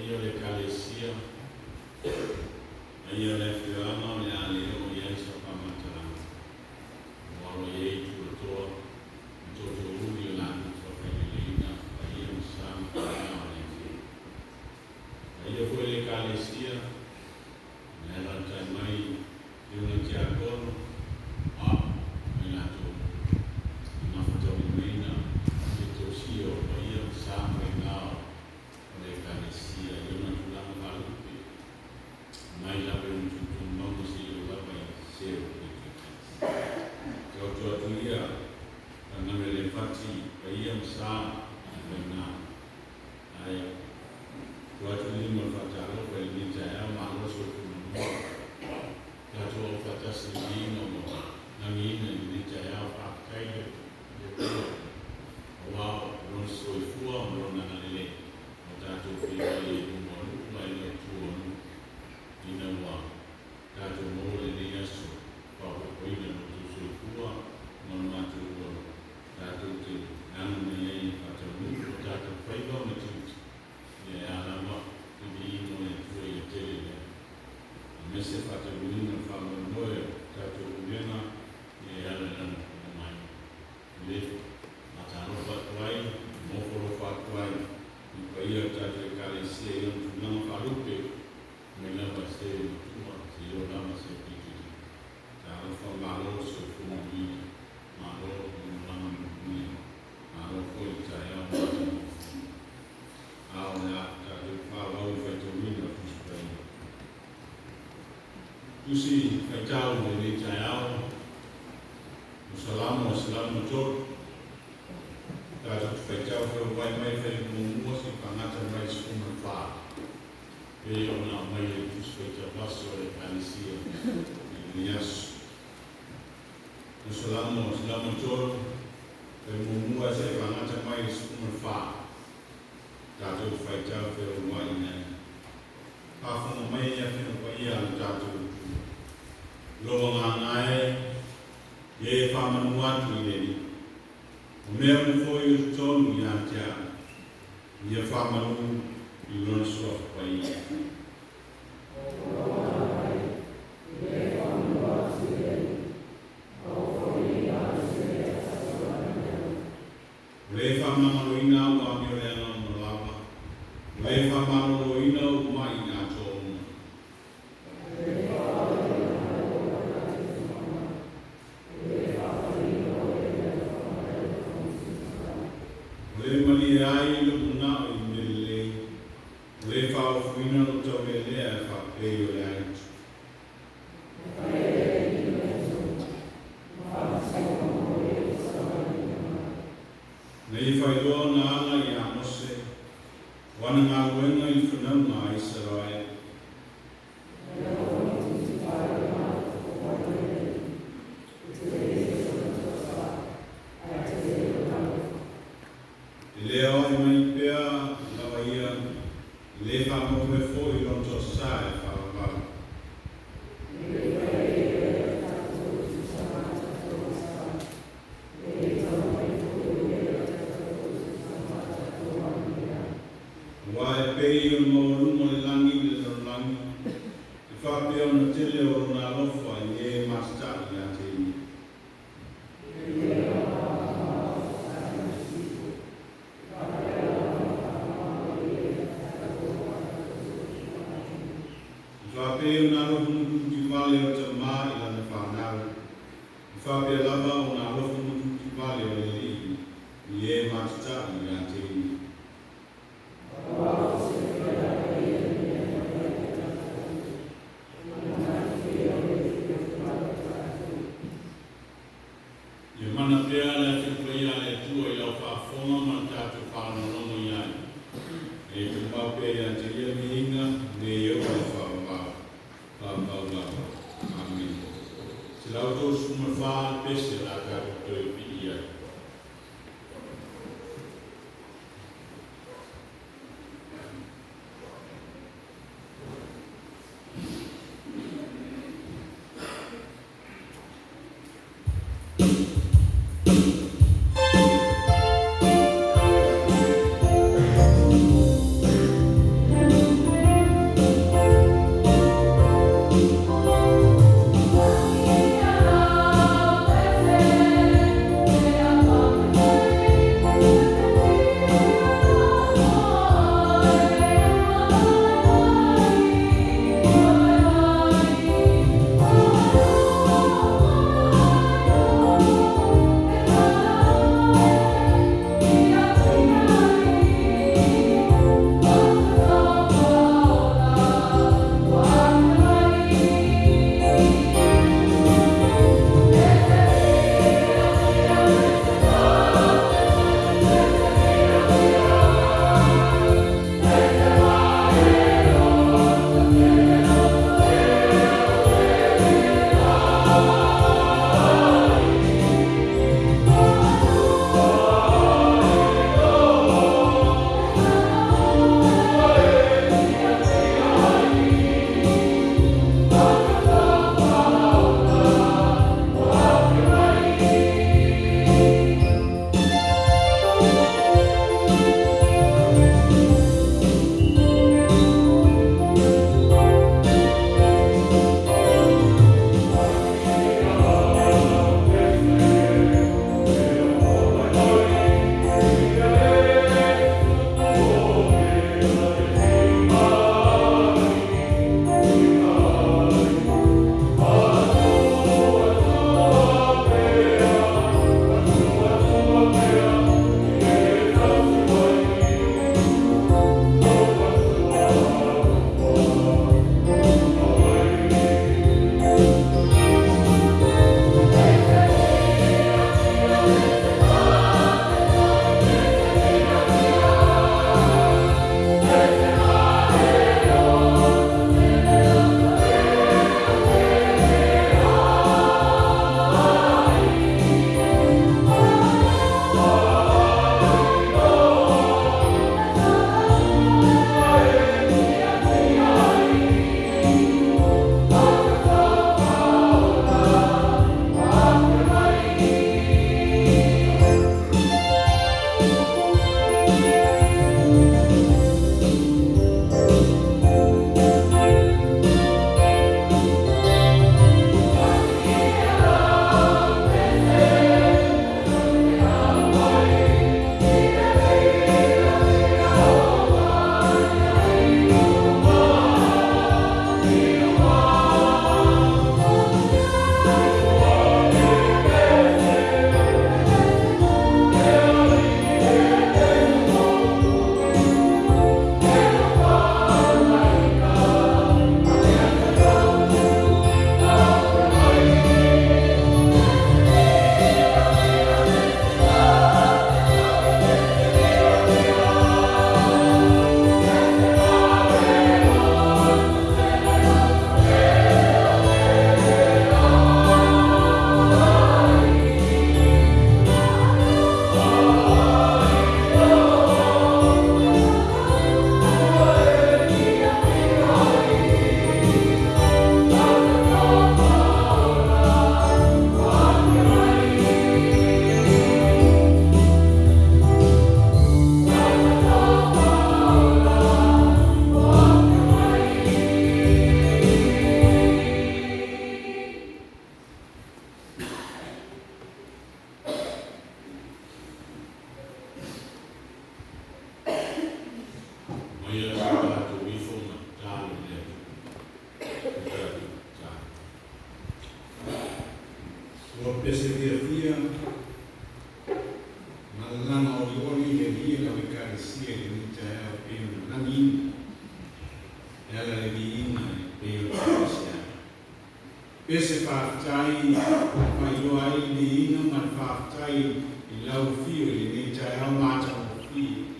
io le calesia, io le fiorano, le ali, io so pamatara, moro ye tutor, tutor l'anno so Felaugaiga, io sam io fui le calesia, nella mai di una chiacono, manatua, una fotomina, Eteuati, io sam le calesia, io non tu valuti, mai la per un mondo si io sero Eteuati, non me le facci, io sam Tuatu lima fatalo per l'Italia, ma lo so come Atua fatta singino, nangina l'Italia Felaugaiga, wow, non so il fuo, non hanno Tato figli un buon mai tuo in Atua, Tato mole di esso, proprio qui non tu sul fuo, non ma tu Tato ti hanno nei fatto un Tato fai come tu. Alla morte di uno e due interi, a me si è fatto l'uno fanno noi, dato l'una e alla mai. Lì, ma hanno fatto lei, non fatto lei, in cui io ho dato le calesie, io non farò più, me la bastare tua, se io la bastare più. Hanno fatto malo sul fumo, ma loro non l'hanno mio, ma loro poi c'è tu si facciamo di Itaiao, salamo tot, caso facciamo per vai mai per un uomo si pagata mai su un fa, e io non ho mai tu facciamo passo le calesia, nias, salamo tot, per un uomo si pagata mai su un fa. Tato facciamo per un uomo Pafano mai fino a ia tato Loa ngai ye famanu ni me foi o tonu ya tia ye famanu I non so pai le famanu ina wa mi le no lava le famanu ina mai na Pese whaatai, mai loa ai ni inga man whaatai I lau fio I ni tai au māta o fio.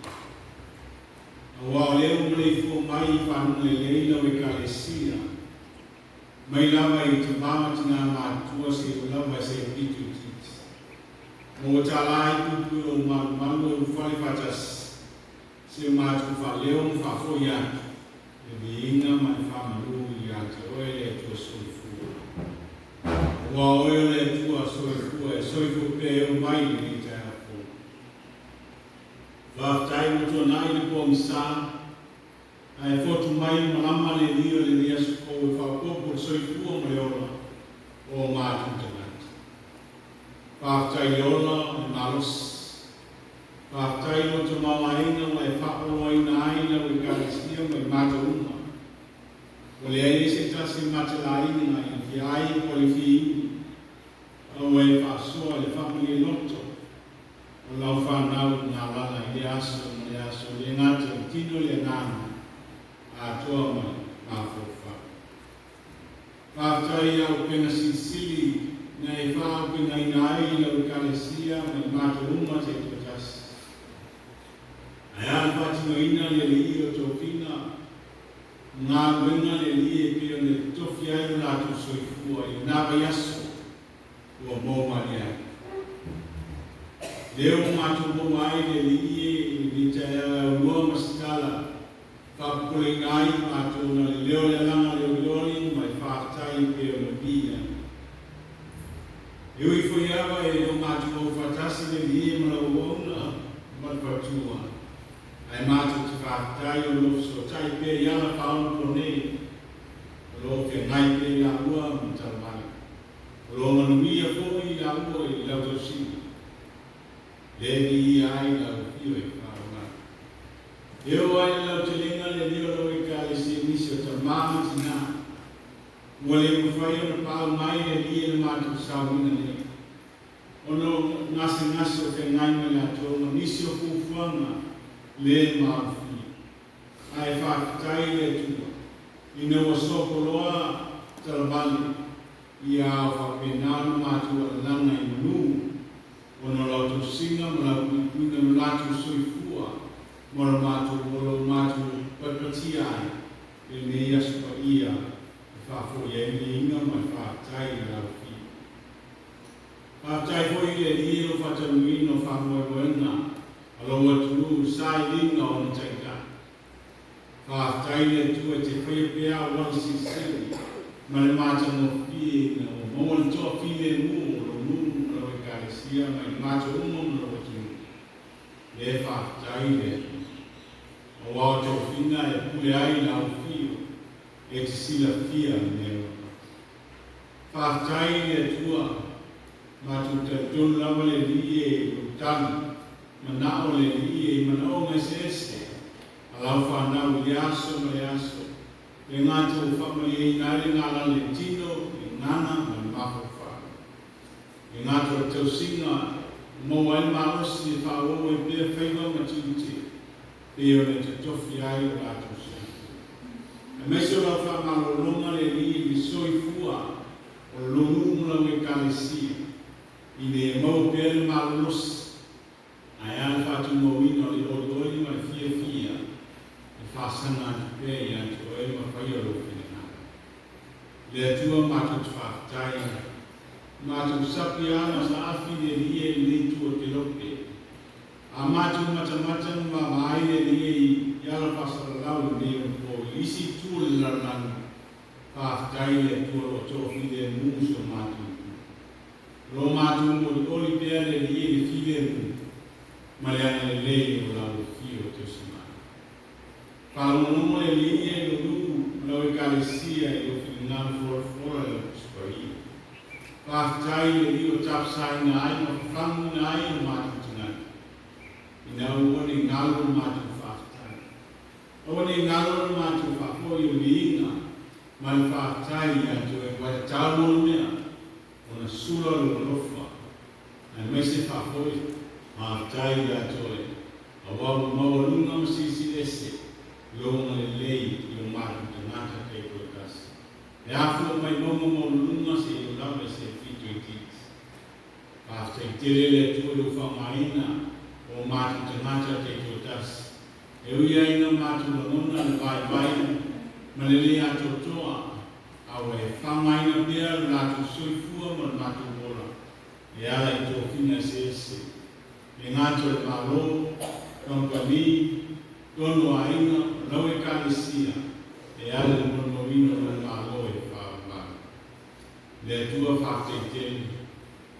A wao leo mlei fua mai I whanunga I leila o ekalesia. Mai lava I te mama tina mātua se lava se pitu titi. Mo talai kupu o malu o whali whatas. Se mātu whaleo mo whafo I atu. E vi inga man whamalu I atu oele tua soifua. Wa oele tua soifua e soifua pe o mai ni te hafo. Whaftai mo tua nai ni po misa. Ai fotu mai malama le lia le lia suko e whakopo soifua mo le ola o mātu tanata. Whaftai le ola e malos. Whaftai mo tua mamaina mai whao aina aina o karistia mai mātu uma. O le ai se tasi mate laini na I ki ai o le fi o e whaasua le whapuni e noto. O lau whanau ngā lana I le aso le ngāte o tino le ngāna. Atua mai mawhawha. Whātai au pena sisili na e whao pena inai lau kalesia mai mātu uma te tuatasi. Ai an whātima ina le li o tōpina, ngā wenga le li e pio ne tofi ai lātu soifua I nāwa yaso ua mōma le ai. Leo mātu mōma ai le li e ni te ua masitala Pulega Atua na leo le langa leo lori mai whaatai pe o mabia. Ui foi awa e o mātu o whatasi le lie mara uona matpatua. Ai mātu te whaatai o lo so tai pe iana whaon pone. O lo ke ngai pe la ua mtaramai. O lo manuia fōi la ua I lau tosini. Le ni ai lau fio e whaonga. Eo ai lau te lenga le lio lo I kālesi nisi o ta māma tina. Ua le mwhai o na pāu mai le lia na mātu sāwina le. Ono ngase o te ngai me la tōma nisi o kūwhanga le mawhi. Ai whakatai le tua. I naua soko loa talabali. I a whapenāna mātu a langa I manu. Ono lau tu singa ma lau kuina ma lātu soifua. Mora mātu molo mātu papatia ai, e nei aspa ia, e whafo ia ni inga mai whaatai I lau fi. Whaatai fo I le lia o whatanuino whafo e moena, alo aturu sai linga o na taika. Whaatai le tua te whaiapea wani sisiri, ma le māta mo fi na o maua toa fi le mu, o lo mu, o lo e kāresia, ma le māta umo o lo aturu. Le whaatai le O wao te whina e pule ai na o fio, e te sila fia neo. Whaatai le tua, mātu te tonu lawa le lie o tanu, manao le lie I manao ngai se ese, alau whanau le aso ma le aso, le ngāta o whamali e inare ngāla le tino, e ngana ma le maho whāna. E ngāta o tau singa, mo ai maosi e whao e pia whaiwa ma tuti. E o ne te tofi ai o lātu se. E meso la whamalolonga le rii I soifua o longumula me kālesia. I ne mau pere malosi. Ai ana whatu mawina o le oi mai fia. E whasana atu pe I atu o e ma whai o lo whina. Le atua mātu te whaatai. Mātu sapi ana sa afi le rii I nei tua te lope. A mātu mata ma mai le rie I ala pasara lau le o isi tu le laranu. Whaatai le tua o tofi le mūso mātu. Lo mātu mo le oli pea le rie le file mu. Ma le ana le lei o lau fio te simana. Whalamonomo le rie lo lu lau e kālesia I o whingana fora le kuspai. Whaatai le rio tapsai na ai ma whangu na ai o mātu tangata. Ina uone ngalo mātu whaatai. Uone ngalo mātu whakoi o liinga, mai whaatai atu e wai tāmono mea, o na sura o rofa. Ai meise whakoi, whaatai atu e, a wawu mawalunga masisi ese, longa le lei I o mātu tangata kei koe kasi. E afu mai momo mo lunga se o lava se fitu i titi. Pafta i telele tu o whamaina o mātu te ngata te tōtasi. E ui aina mātu na nona na vai manele ato toa. Awe whamaina pia nātu soifua ma mātu ora. E ala i tō whina se. E ngātu le mālo, kampani, tono aina, lawe kālesia. E ala le mono ino le mālo e whāwhā. Le atua whāteiteni.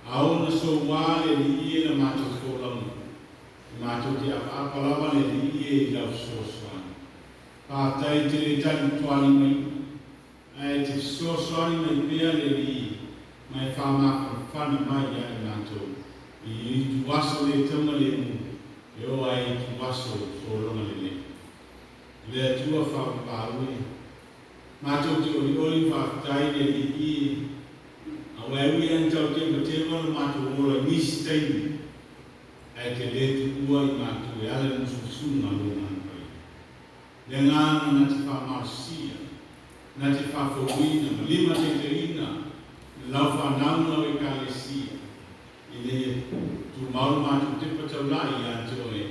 Aona so wale li ie na mātu kōlamu. Mātu te apalawa le li ie I lau sōswani. Pātai te le tani tuani mai. Ai te sōswani mai pia le li. Mai whamaka whana mai ai mātou. I tu waso le tama le mu. E o ai tu waso sōronga le le. Le atua whakapāui. Mātou te oli whakatai le li ie. Awa ui antau te matewa na mātou ora nisi taimi. Ai te letu ua I mātou e ale nususunga lo nāpai. Le ngāna na te whamarsia. Na te whawhauina, ma lima te te ina. Lau whanauna o kālesia. I le tu mauru mātou te pataulai ato e.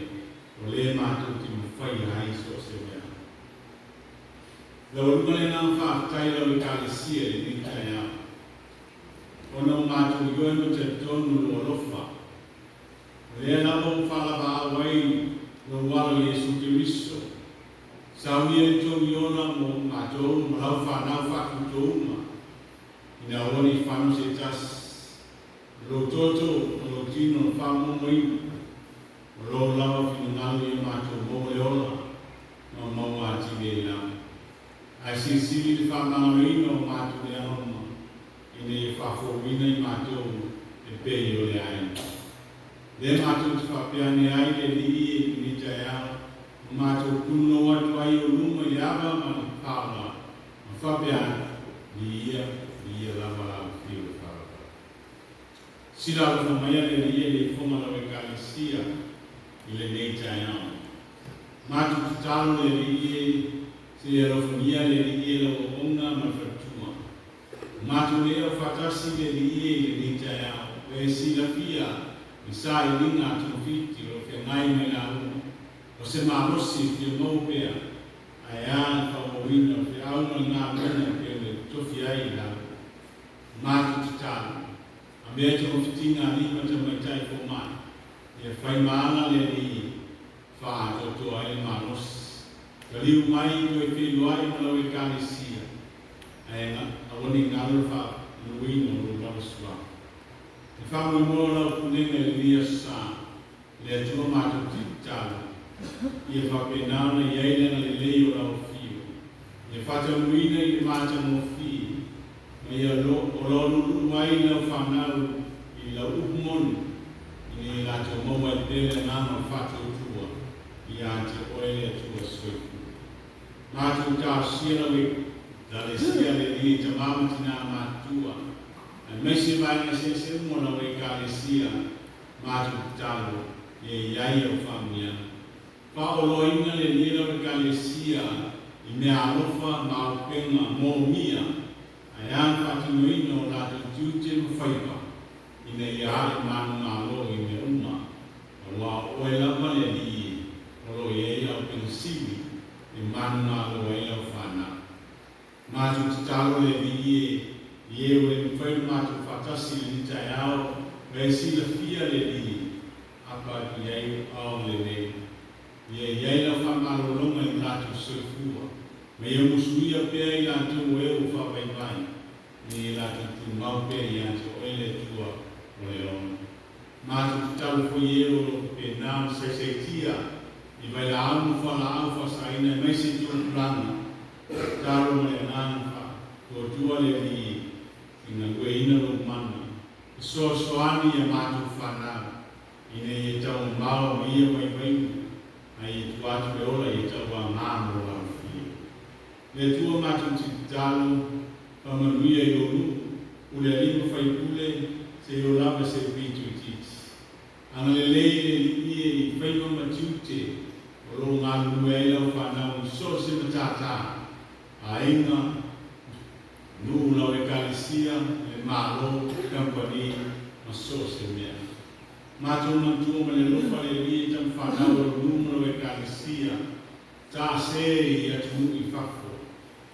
O le mātou te mawhai hai so se mea. Lau rumale nā whakatai lau kālesia le nikai au. Ona o mātou I oe mo te tonu lo alofa. Lea lava o whalaba awai lo wala Yesu Kiriso. Sauni e tō iona mo mātou mo lau whanau whakutouma. Ina oni whanu se tas. Lo toto o lo tino whamu moina. O lo lava whinu ngalu I mātou mo e ola. Ma mau ati me lau. Ai sisiri te whamangarina o mātou le anoma. Ina I whawhowina I mātou e pei o le aina. Le mātou te whapeane ai le li e ni te ao. Mātou kuno atu ai o luma I awa ma pāla. Ma whapeane li ia lava lau whio whāra. Sira o whamaya le li e le whomana e kālesia I le nei te ao. Mātou te talo le li e se e rofonia le li e lau onga ma whatua. Mātou le o whatasi le li e le nei te ao. E sila fia I sa I ringa atu fiti o ke ngai me la unu. O se marosi ki mau pea. Ai ana whawawina o ke auna ngā mena ke le tofi ai la. Mātu te tāna. A mea te ofitinga lima te maitai fo mai. E whai maana le li whātoto ai marosi. Ka liu mai ko e whilu ai malau e kālesia. Ai awani ngāru wha nuina o rawasua. E whamu mō lau punenga le lia sā, le atua mātou titala. I e whapenauna I eilena le leo lau whio. I e whatamuina I le mātou mō whio. Ma I o lonu mai lau whanau I lau upumoni. I ne lātou maua I pele ngāma whatou tua. I a te oele atua soiku. Mātou tā sia lau e dale sia le lia te māmatina mātua. Ai meisi vai na se mona o kālesia mātou talo e iai o whamia. Whaoloina le nira o kālesia I mea alofa maupenga mō mia. Ai an whakinoina o lātou tiute ma whaipa. Ina I aare manu ngālo I me uma. O wā oe lama le li o lo e au pensiwi I manu ngālo e au whana. Mātou talo le li Ie o le mwhai mātou whakasi le ni tai ao, wei sila fia le li, apa ki iei ao le nei. Ie iei la whamaro longa I lātou soifua, me ia musuia pēr I lātou e o whawaiwai, ni lātou tu mau pēr I atu oele tua o le longa. Mātou tau fo ie o pe nām seitia, I vai la amu whala au whasaina, mai se tu plana, taro me le ngāna ko tua le li, Ina ina lo mana. So soani e mātou whanau. Ina I tau mau ia mai. Ai Eteuati pe ora I tau a ngāmo lau whio. Le tua mātou te talo, whamanuia I olu, ule lima whai pule, se o lava se pitu I titi. Ana le leile I whaiwa matiute, o lo ngā lue ai lau whanau, so se matata, a inga, Kalesia, Malo, Company, Masosia. Mato mantua le lupa le vita fanao il numero e Kalesia, ta sei a tu I fafo.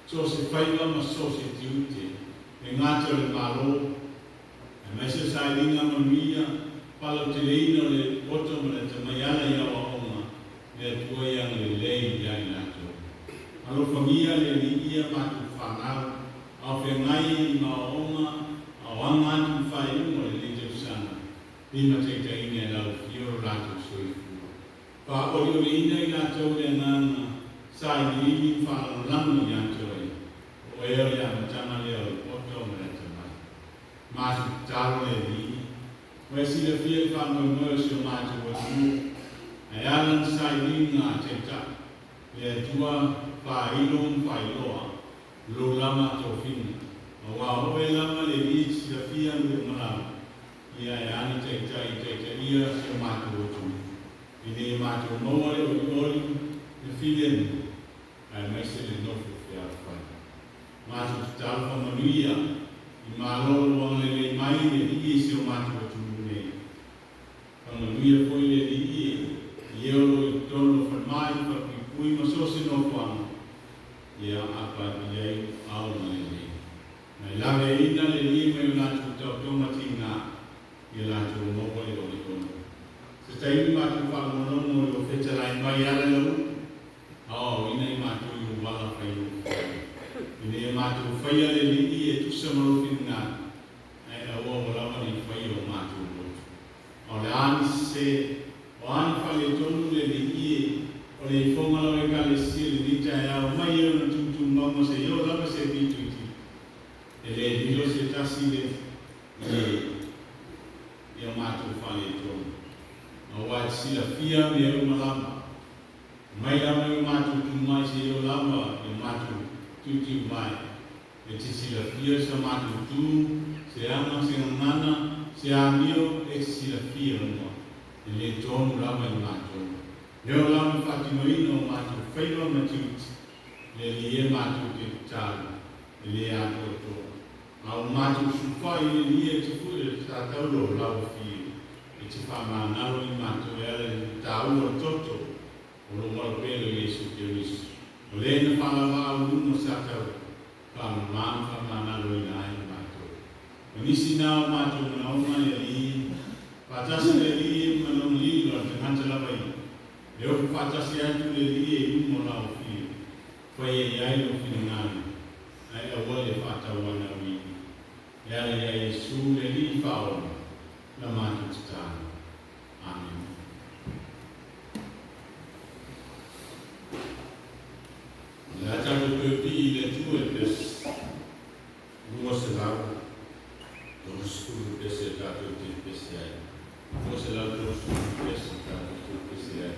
So se fai la Masosia Tiuti, e ngato le Malo, e mese sai linga mamia, palo teleino le poto me le tamayala ia waonga, le tua yang le lei ia inato. Alo famia le liia matu fanao, au whengai I maonga, au angatu whai ungo le lite usana. Lima teita ina e lau fioro lato soifu. Pa ori ori ina I lato le ngana, sai ni ini whanau lamu I ato e. O eo ia matama leo I poto me le tamai. Matu taro le li. Wai sila fia whanau moesio matu wa tu. E alan sai ni ngā teita. Le tua pa ilong pa iloa. Lo lama tofina. Wa oe lama le li sila fia le malamu. Ia e ani teita ia se matu o tu. Ine matu moa le ori le filenu. Ai maise le nofu fia whai. Matu talfa manuia. I malolo wang le mai le li se o matu o tu ne. Manuia foi le li I eolo I tono whanmai whakipui masose no whanga. Ia apa I au na le li. Nai lawe ina le li mai o natu tau Toma tina. Ia lātu o mopo I o kono. Se taimi mātu whakamonomo o wheta lai mai ala lau, ao ina I mātu I o wala whai o. Ine mātu whaia le li e tusa marofi ngā, ai a ua o lawa ni whai o mātu o lotu. O le ani se, o ani whale tonu le li o le I whongalawe ka le sia le nita e au mai e ona tutu mamo se io lawa se bitu iti. E le dilo se tasi le Ia mātu whale tonu. A wai sila fia me au malama. Mai lama I mātu tu mai se eo lama I mātu tutu mai. E te sila fia sa mātu tu, se ama se ngana, se amio e sila fia noa. E le tonu lama I mātu. Leo lama whatinoino mātu whaila matuti. Le li e mātu te tālu. E le ato toa. Au mātu suwhai le li e te fure sa taulo lau fio. E te whamanalo I mātu e ale tāu o toto. O lo malpelo Iesu Kirisu. O le na whalawa au luno sa tau. Whamanalo I nai mātu. O nisi nao mātu manaunga e li. Whatasi le li manong lilo te nganta lawai. E o whatasi atu le li e umo lau fio. Whai e iai o whingani. Ai a wale whatawana wini. Yale ya Yesu le li whaona na mātu titana. Amen. Le ataku tupi le tu e pes. Lungo se lau. Lungo skulu pes e tato te pes e ai. Lungo se lau lungo skulu pes e tato te pes e ai.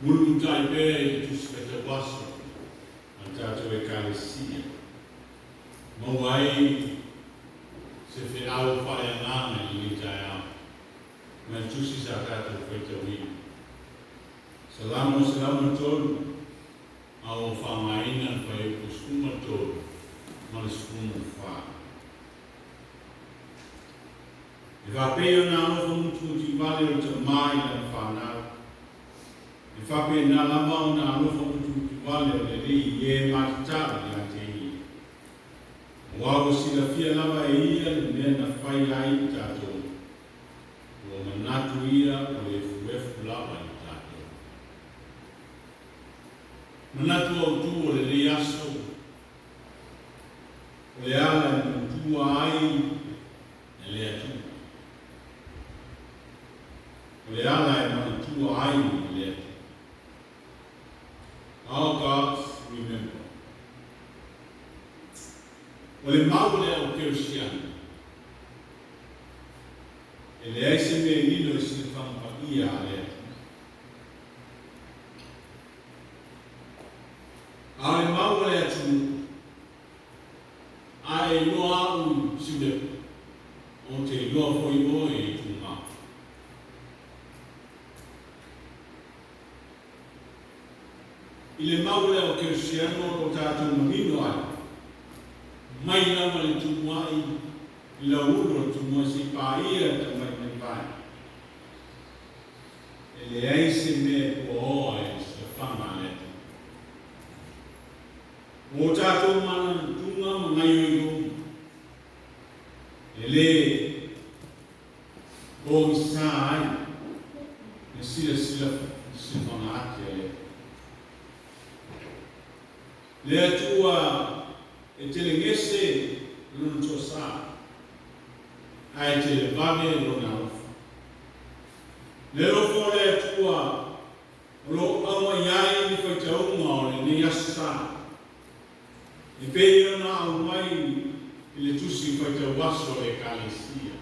Mulu tai pe tu speta waso antato e calesia. Mawai se felau fai nana i tai ma tu si sakato Eteuati. Salamu tolu au famaina fai kusuma tolu malusuma fa. E va pe na no mutu di vale o Toma na fa. E whape nā lama o nā alofa mutu ki wale o le rei e mātitara ni a te i. Wago sila fia lama e ia le mea na whai ai tātou. O manatu ia o le fuefu lama i tātou. Manatu au tu o le rei aso. O le ala i mutua ai e le atu. O le ala e manatua ai e le atu. Our gods remember. O le maule au Kersiana. E le aise me nino e sine whampa ia a le atu. A le maule atu a e loa au sine o te loa foi oe i tu maa. I le maule o Kersiano o tātou manino ai. Mai lama le tumuai i la uro tumua si pāia ta mai vai. E le aise me po oa e se whanga leta. O tātou mana tunga mangai o iu. E le o isa ai. E sila si whanga ate e le atua e tele ngese luna tosa ai te le vame luna rofa. Le rofo le atua lo awa iai ni whaitaunga o le ne asa. E pei ona au mai i le tusi whaitauaso e kalesia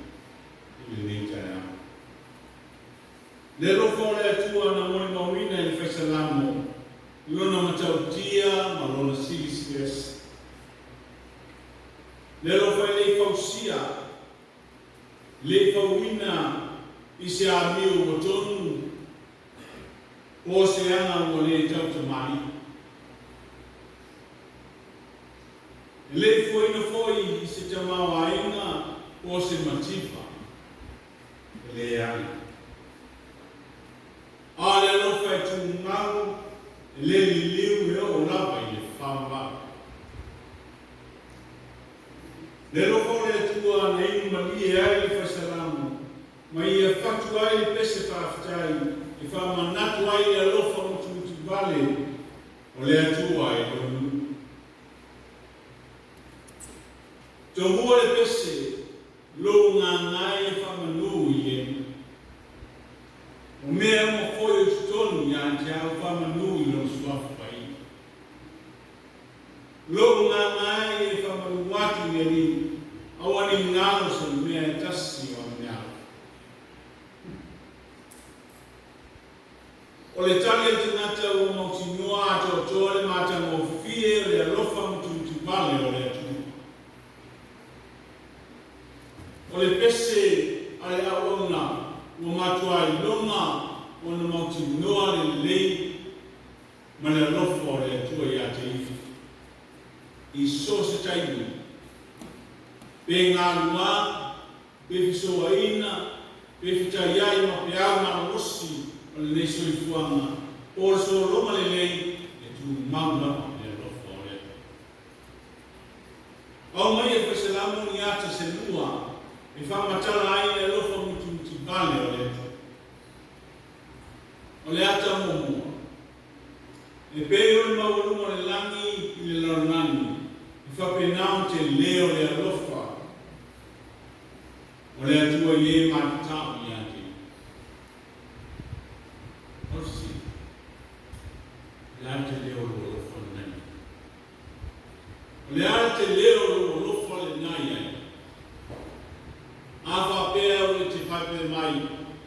i le neitai au. Le rofo le atua na mori mawina i le whaisalamo lona matautia ma lona silis. Le rofa le fausia, le fauina i se amiu o tonu, o se anga o le tautamai. Le fuina foi i se tamau ainga o se matipa, le ai. A le rofa e tu ngau, le liu e o lava i le whawa. Le roko le tua na inu mali e ai le whasalamu, ma i a whatu ai le pese whawhitai, i whamanatu ai le alofa mutu vale o le atua e tonu. Tō mua le pese, lo ngā ngai e whamanu i e. O mea mo foi o tutonu i a te au whamanu i lo suafu pai. Lo ngā ngai e whamanu watu i ni, awani ngalo sa mea e tasi o mea. O le tali e tunata o mauti noa ato tole mata mo fie o le alofa mutu vale o le atu. O le pese ale aona o matua i longa o na mauti noa le lei ma le alofa o le atua i ate ifi. I so se tainu. Pe ngā lua, pe fisoa ina, pe fitai ai ma pe au ngā rosi o le leiso i fuanga. O le so roma le lei, e tu maula le alofa o le atua. Au mai e whasalamu ni ata se lua, e whamatala ai le alofa mutu vale o le atua. O le ata momo. E peo le mauruma le langi i le launani, i whapenao te leo le alofa, o le atua i e matitau i ate. Orsi, le ate leo lo alofa le nai. O le ate leo lo alofa le nai ai. Afa pea o te whape mai,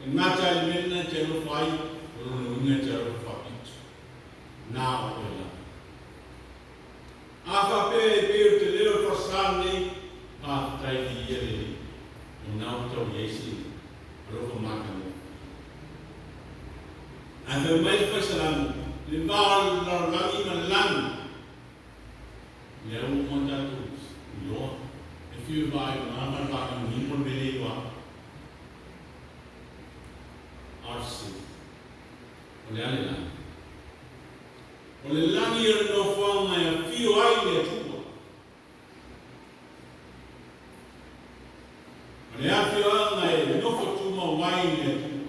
e ngata I mena te rowhai, o rono unga te rowhapitu. Nā o e la. Afa pea e peo te leo whasane, a tai ki ere, o nau tau Iesi, a roko maka mo. A te mai whasalangu, le vāo la rangi ma langu, le au mo tātus, I loa. E whiu vai o nāma whaka mo ni mo mele wa. Arsi. O le ale langu. O le langi e no whaunga e whiu ai le Atua. O le awhi anga e nofo tuma wai le Atua.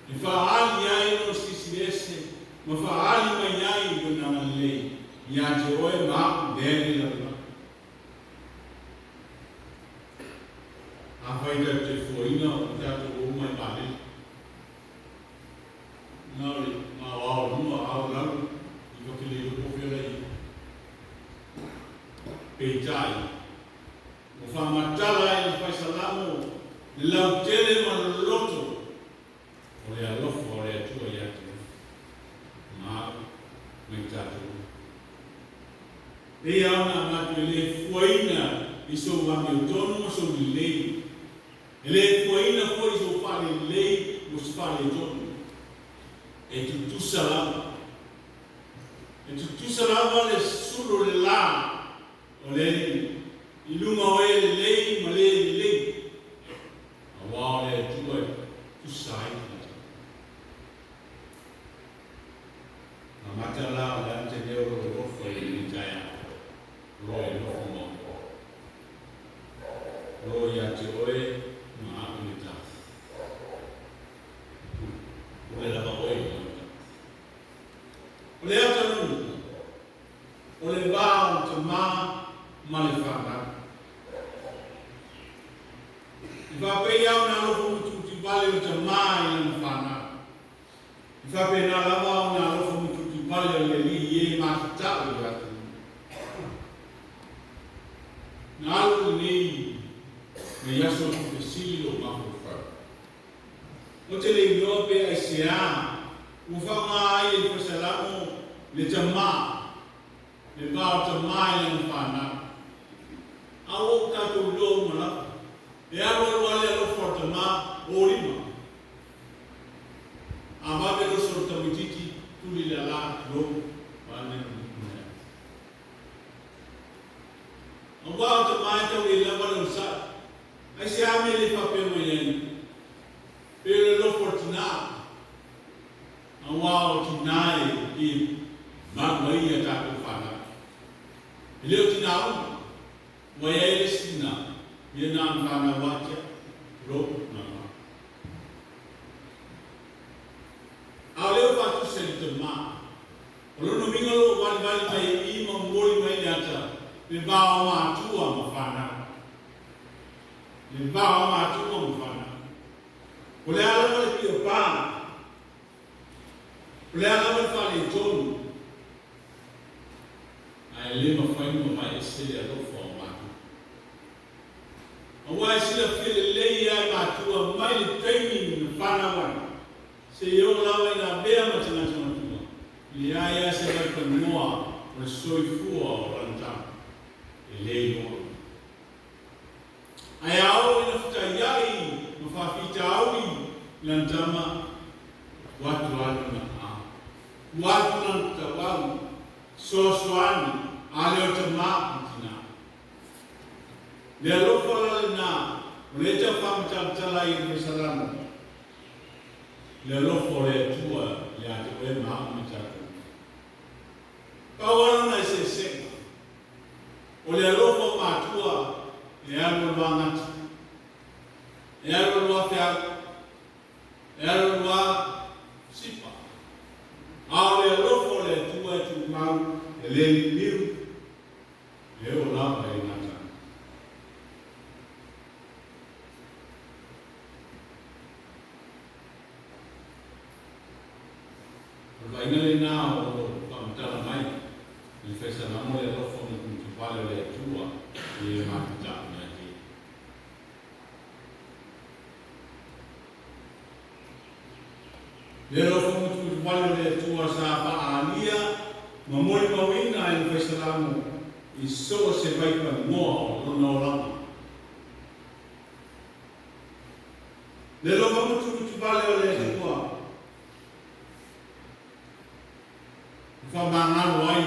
E whaali ai no sisi ese, ma whaali mai ai no nana lei. Ia te oe maa dere la la. A whaida te fuaina o tātou o mai pāle. Nāre, mā wāo nua au lau, I whakile o kofio rei. Peitai. O whamatala e whaisalamo, le lau tele ma loto. O le alofo o le Atua I atu. Mā, mai tātou. E auna matu le fuaina I so wame o tonu o so ni lei. E le fuaina foi so whare lei o so whare tonu. E tutusa lava. E tutusa lava le suro le la. O le I lunga o e le lei ma le lei. A wao le Atua e tusa ai. Na mata la o le ante leo o rofo I ni taia. Roe no fumo. Roe ya te oe ma aku ni ta. O le lava oe ma ta. O le ata nunu. O le vāo te mā ma le whaka. I whapei au nā lofo mutu ti vale o te mā I lana whana. I whapei nā lava au nā lofo mutu ti vale o le li e mātitau I atu. Nā alu nei, me yaso te sili o mahu whau. O te le inoa pe ai se a, u whaunga ai e whasalamo le te mā, le vāo te mā I lana whana. A o tātou lo mana, e awa wale alofo te mā o rima. A wape roso ta mititi, tuli le la lo, wane a wao te mai tau I lava le usa. Ai se ame le whape mai eni. Pe le lofo tina. A wao tina I magwai a tātou whana. I leo tina uma. Wai e le sina. Ia nā whana watia. Ro nā wā. A leo whatu se li te mā. O lono mingalo wali wali mai I ma mori mai le ata. Le vāo mā Atua ma whana. Le vāo mā Atua ma whana. O le alawa le pio pā. O le alawa le whale tonu. Ai le ma whainga mai e se le alofo o mātu. A wai sila while lei ai mā Atua mai le teimi na whana wana. Se I o lawa I nā bea matangata matua. Le ai a se kai kanoa o le soifua o rantama. E lei noa. Ai ao ina whakaiai, ma whawhita aui, lantama, watu anu na a. Watu na ta wau, soasoani, a leo te maa tina. Le alofa la le nā, o le te whamtaltala I Whesarana. Le alofa le Atua, le a te oe maa matatu. Kawana I se seka. O le alofo ma Atua e alo lua ngata. E alo lua whiaga. E alo lua sipa. A le alofo le Atua e tu mau e le liu. E o lava I ngata. O vaina le nā o whamatala mai. I whaisalamo le alofo na wale le Atua I e mātita na ki. Le lo fumu wale le tua sa paalia, ma moli mawina e fesalamu i so se vai pa mo no no la. Le lo fumu tu vale le tua. Fa manga wai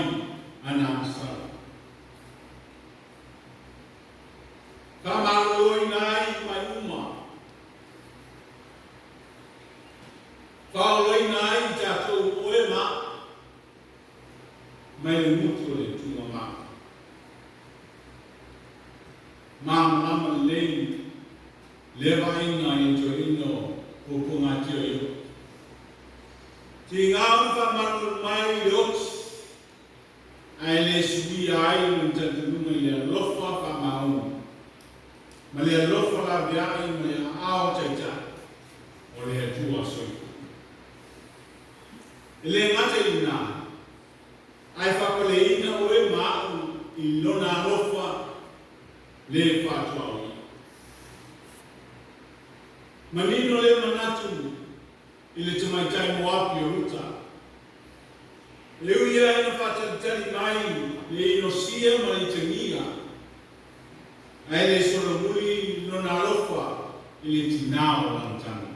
ana sa. Fa manga wai nai mai uma. Faulai nai tatou poema mai le mutu le tuma ma. Mama lei leva ina i joino o punga tio yo. Ti ngau fa manu mai yot ai le subi ai un tantunga le lofa fa mau. Ma le lofa la via i me ao chacha. O le tua soi. Ele ngata ina ai whakale ina o e mau i lona alofa le whātua. Manino le manatu i le tamaitai moapi o ruta. Le uia ina whatatari mai le inosia ma le tangia. Ai le soramuri lona alofa i le tinao lantana.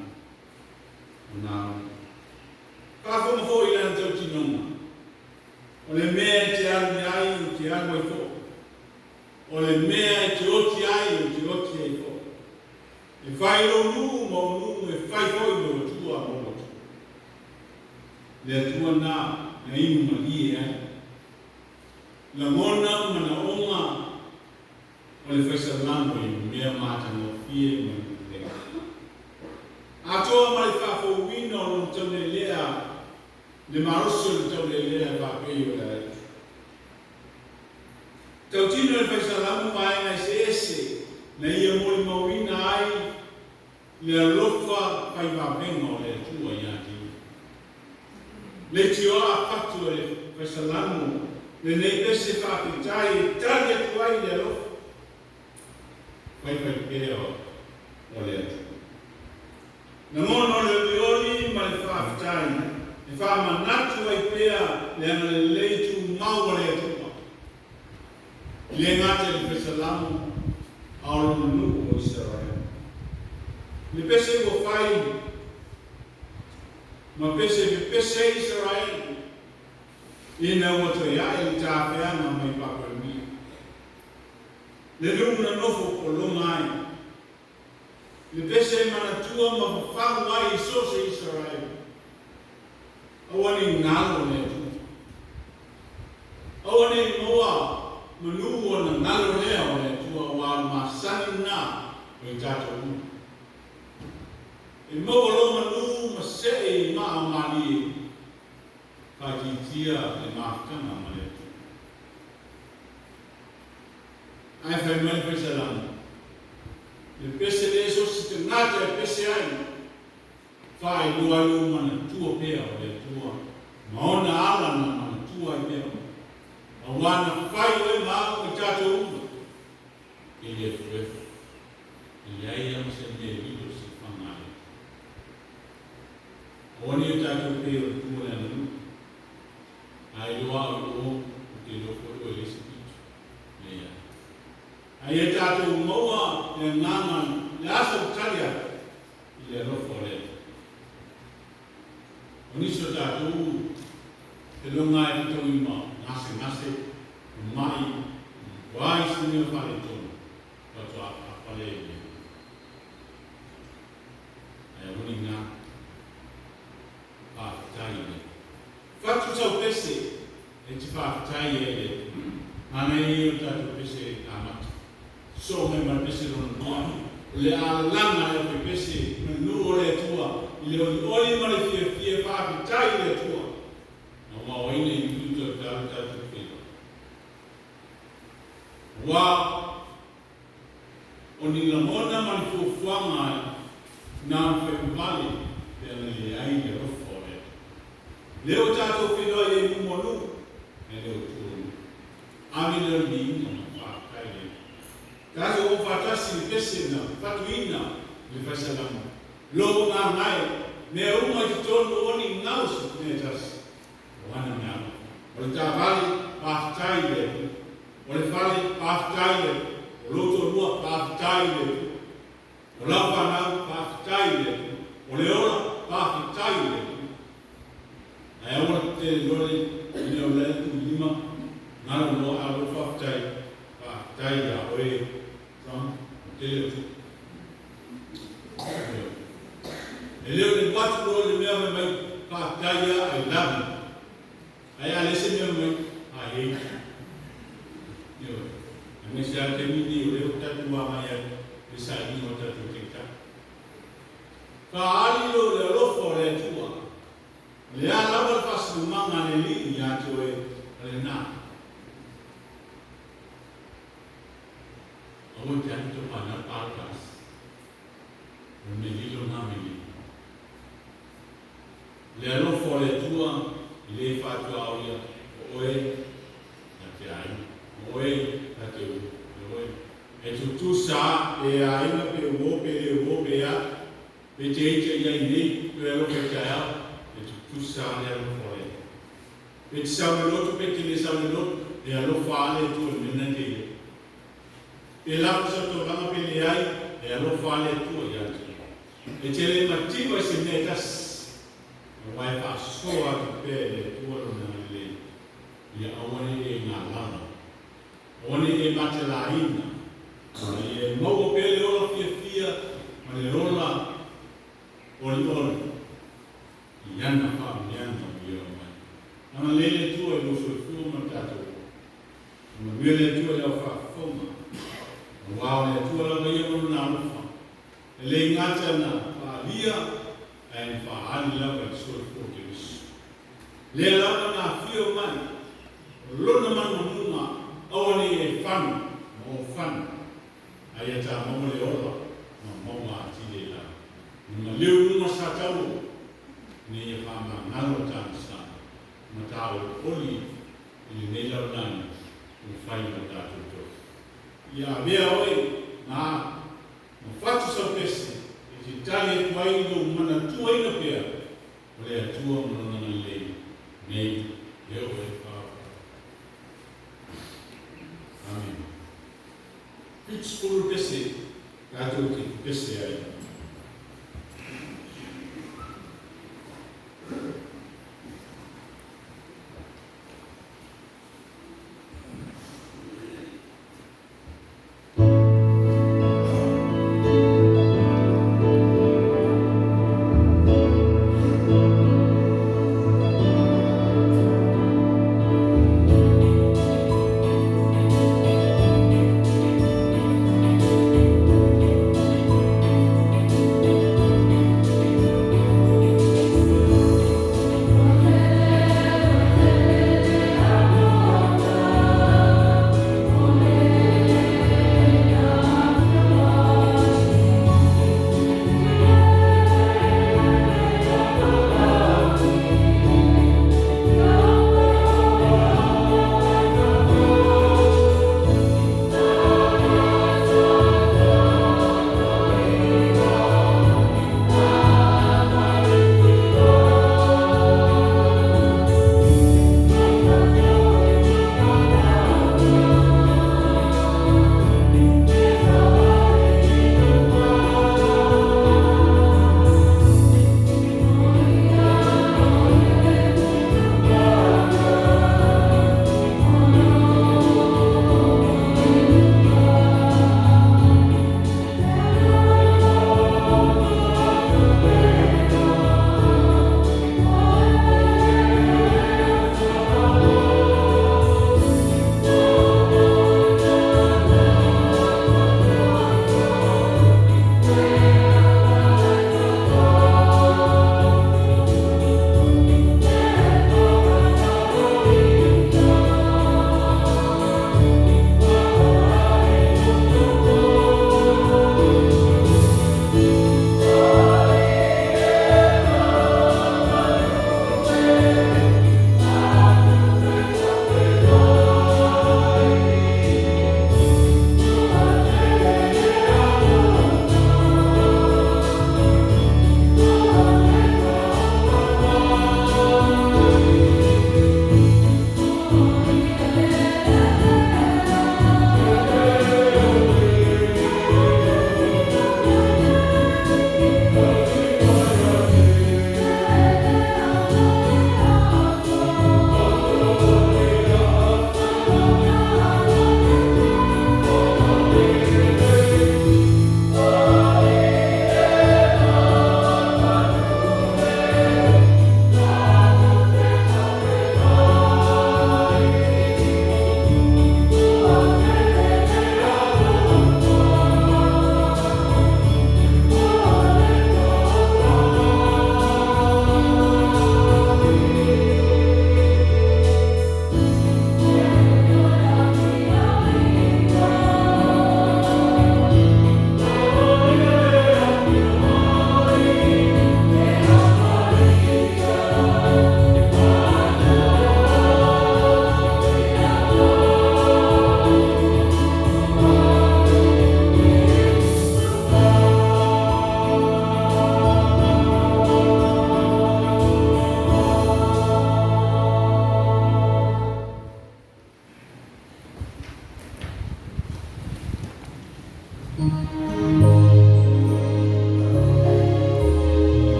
Nao. Ka fo mo i lan tau tinoma. O le mea te alu ai o te alu ai fo. O le mea te oti ai o te oti ai fo. E whai lo nu mo nu e whai fo i lo tua mo lo tua. Le atua na inu mahi e ai. La mona mana onga o le whaisa lango i mea mata no fie ma le. Atua ma le whafo wino o tone lea le maroso le tau le lea whapei o le. Tau tino le whaisalamu mai ngai se ese, na ia mori mawina ai, le alofa pai wapenga o le tua iati. Le tio a patu le whaisalamu, le nei pese whapitai, tali atu ai le alofa. Pai pea o le atu. Na mono le lioni ma le whapitai, e wha manatu ai pea le ana le leitu maua le atupa. Le ngata le pesalamu ao nuku o Israel. Le pese o whai, ma pese Israel, i na wato ia e le tāwhiana mai paparmi. Le runa nofo o longai. Le pese manatua ma whangu ai i sose Israel. Awani ngalo le tu. Awani moa manu o na ngalo le tu wa masani na o tato u. E moa lo manu masei ma amani pajitia le mahkama ma le tu. Ai fai mai pese lan. Le pese le so si te ngata e pese ai. Fai lua mana tua pea o le tua. Maona ala na mana tua i pea. Awana fai le maa o tato uva. E le fuefu. E ai ama se me lido si whangai. Oni o tato pea o tua le anu. Ai loa o o te loko o le si pitu. Lea. Ai e tato maua le nganga le aso talia. I le rofo le. Oniso tātou te longa e tau ima ngase mai wai sini o whare tonu kato a whare e me. Ai honi ngā whaafitai me. Whatu tau pese e ti whaafitai e le ana i o tātou pese e kāmata. So me ma pese rono noa. Le a langa e o pese me nu o le tua. I le oli ma le fie whaafitai le tua. Na wā oine i tuto tātou whina. Wā o ni la mona ma le fuafuanga nā whekuvale pe ana le ai le rofo e. Leo tātou whina e mumonu e leo tūru. Ami leo ni ina ma whaafitai le. Tātou o whatasi le pese na whatuina le whaisalamu. Logo ngā ngai me uma i tonu oni ngausu ne tas. Wana ngau. Ole ta vali paftai le. Ole vali paftai le. Loto lua paftai le. Ole whanau paftai le. Ole ora paftai le. Ai ora te lore ina ole tu lima. Ngara no alo paftai. Paftai ya oe. Te leo tu. E leo le watu o le mea mai paftai ya I love you. Ai alese mea mai I hate you. Ame se a te mini o leo tatu wa mai e sa i o tatu tika. Ka ali lo le lofo le tua. Le a lava pasu manga le li i atu e le na. Awo te anto pana palkas. O me lilo na me li. Le lofo le tua le fatu au ia oe na te ai. Oe na te u. Oe. E tutu sa e ai na pe uope a. Pe te eite ia i nei, pe alo pe te ai. E tutu sa le lofo le. Pe te sau le lotu, pe te le sau le lotu, e alo fale tu e mena te ia. E lapu sa to langa pe le ai, e alo fale tu e ia. E te le matiwa se netas. Wai pa soa ki pe le tuaro na le. Ia awane e ngā lana. Awane e mate la ina. Ia mau pe le ola fia, ma le ola oli. Iana wha miana ia mai. Ana lele tua e loso e fuma tato. Ma mele tua e au wha fuma. Wao le tua la mai ono na ufa. E le ngata na wha lia. And for hard love and soul focus. Le lava na fio mai. Lona man muma. Awani e fan. Mo fan. Ayata mo le ola. Mo ati le la. Numa leu numa satau. Ne e fama ngalo tansa. Matau oli. Ili ne lau nani. Ufai matatu to. Ia vea oi. Na. Mfatu sa pesi. Tali tuai no manatua ina pea. Ole atua mana le. Nei. Leo e papa. Amen. Fits full pese. Kato ki pese ai.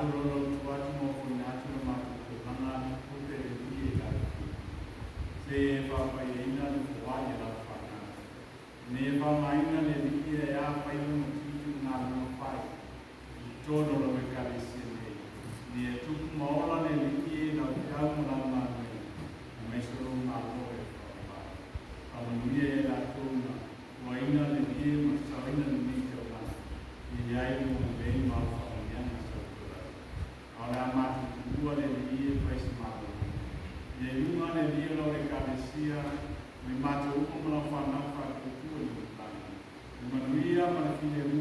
lolo tuatu mo kunatu matu kana kute di la se papa ina lu kuai la fana ne pa maina le di ya pa ino titu na no pai todo lo que carece ni tu mola ne di na calmo la mano me solo una robe a unire la toma waina le di ma saina ni que va y ya hay un bem mal familiar ahora más dua le di faz mal e uma le di lo que carecia me matou como la fana fa cultura ma via ma fine